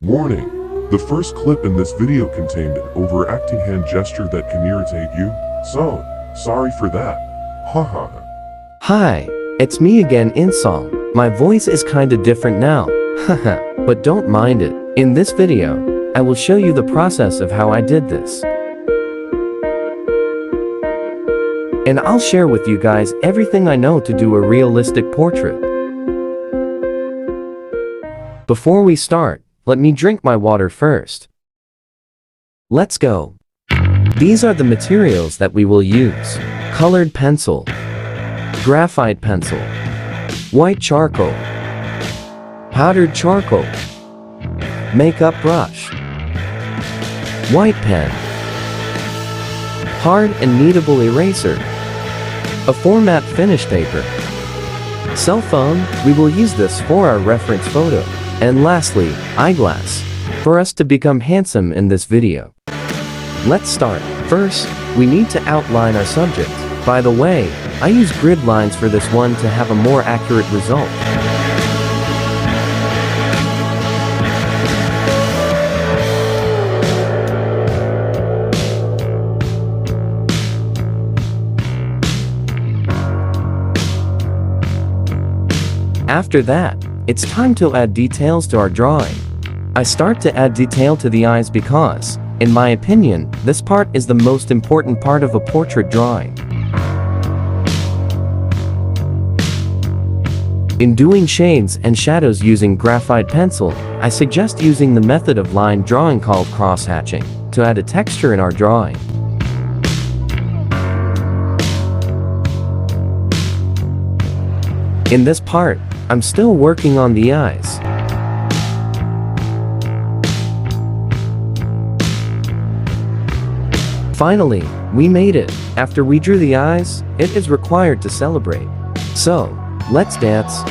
Warning! The first clip in this video contained an overacting hand gesture that can irritate you, so, sorry for that. Haha. Hi, it's me again Insong. My voice is kinda different now, haha, but don't mind it. In this video, I will show you the process of how I did this. And I'll share with you guys everything I know to do a realistic portrait. Before we start, let me drink my water first. Let's go. These are the materials that we will use. Colored pencil, graphite pencil, white charcoal, powdered charcoal, makeup brush, white pen, hard and kneadable eraser, a format finish paper, cell phone, we will use this for our reference photo, and lastly, eyeglass, for us to become handsome in this video. Let's start. First, we need to outline our subject. By the way, I use grid lines for this one to have a more accurate result. After that, it's time to add details to our drawing. I start to add detail to the eyes because, in my opinion, this part is the most important part of a portrait drawing. In doing shades and shadows using graphite pencil, I suggest using the method of line drawing called cross-hatching to add a texture in our drawing. In this part, I'm still working on the eyes. Finally, we made it. After we drew the eyes, it is required to celebrate. So, let's dance.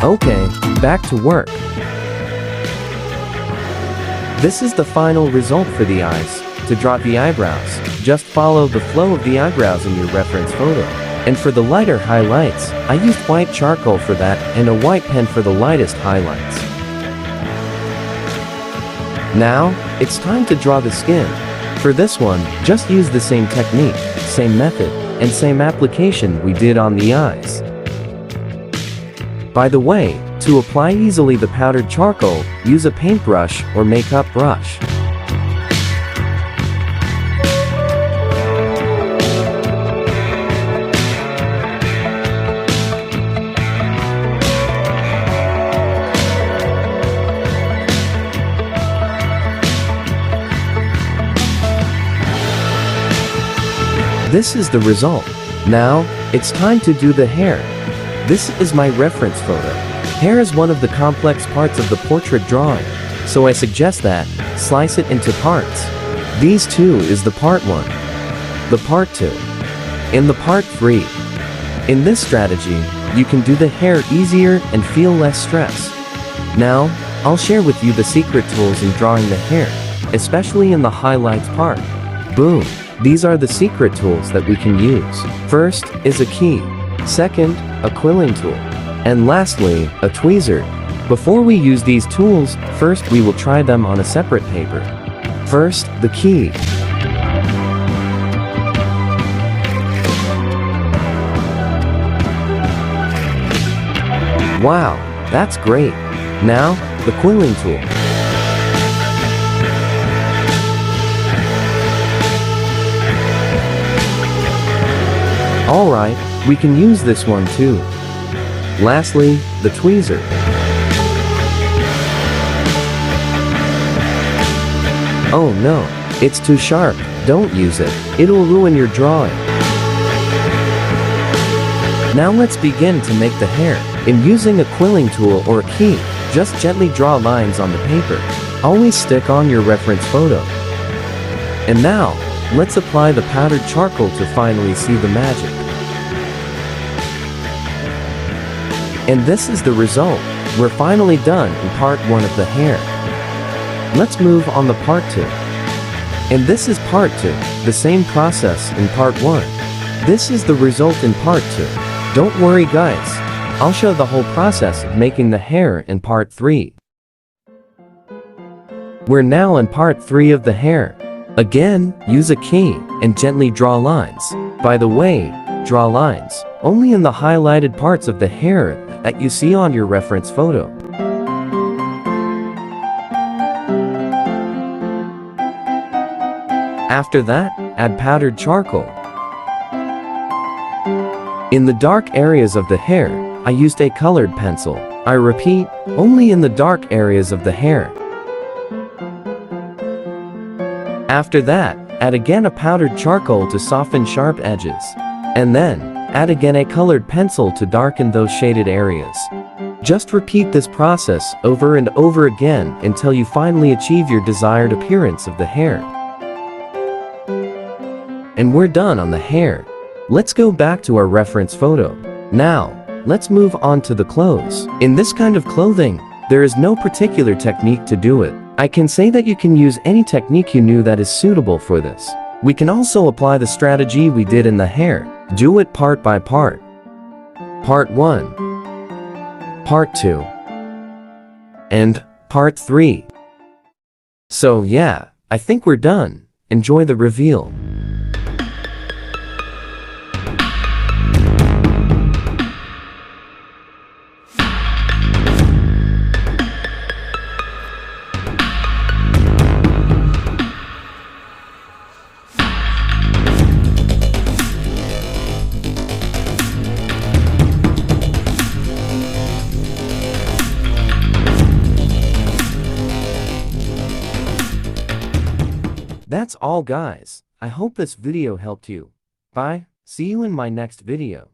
Okay, back to work. This is the final result for the eyes. To draw the eyebrows, just follow the flow of the eyebrows in your reference photo. And for the lighter highlights, I used white charcoal for that and a white pen for the lightest highlights. Now, it's time to draw the skin. For this one, just use the same technique, same method, and same application we did on the eyes. By the way, to apply easily the powdered charcoal, use a paintbrush or makeup brush. This is the result. Now, it's time to do the hair. This is my reference photo. Hair is one of the complex parts of the portrait drawing, so I suggest that, slice it into parts. These two is the part 1, the part 2, and the part 3. In this strategy, you can do the hair easier and feel less stress. Now, I'll share with you the secret tools in drawing the hair, especially in the highlights part. Boom! These are the secret tools that we can use. First is a key. Second, a quilling tool. And lastly, a tweezer. Before we use these tools, first we will try them on a separate paper. First, the key. Wow, that's great. Now, the quilling tool. Alright, we can use this one too. Lastly, the tweezer. Oh no, it's too sharp, don't use it, it'll ruin your drawing. Now let's begin to make the hair. In using a quilling tool or a key, just gently draw lines on the paper. Always stick on your reference photo. And now, let's apply the powdered charcoal to finally see the magic. And this is the result. We're finally done in part 1 of the hair. Let's move on to part 2. And this is part 2, the same process in part 1. This is the result in part 2. Don't worry guys, I'll show the whole process of making the hair in part 3. We're now in part 3 of the hair. Again, use a key and gently draw lines. By the way, draw lines only in the highlighted parts of the hair that you see on your reference photo. After that, add powdered charcoal. In the dark areas of the hair, I used a colored pencil. I repeat, only in the dark areas of the hair. After that, add again a powdered charcoal to soften sharp edges. And then, add again a colored pencil to darken those shaded areas. Just repeat this process over and over again until you finally achieve your desired appearance of the hair. And we're done on the hair. Let's go back to our reference photo. Now, let's move on to the clothes. In this kind of clothing, there is no particular technique to do it. I can say that you can use any technique you knew that is suitable for this. We can also apply the strategy we did in the hair. Do it part by part. Part 1, Part 2, and Part 3. So yeah, I think we're done. Enjoy the reveal. That's all guys. I hope this video helped you. Bye, see you in my next video.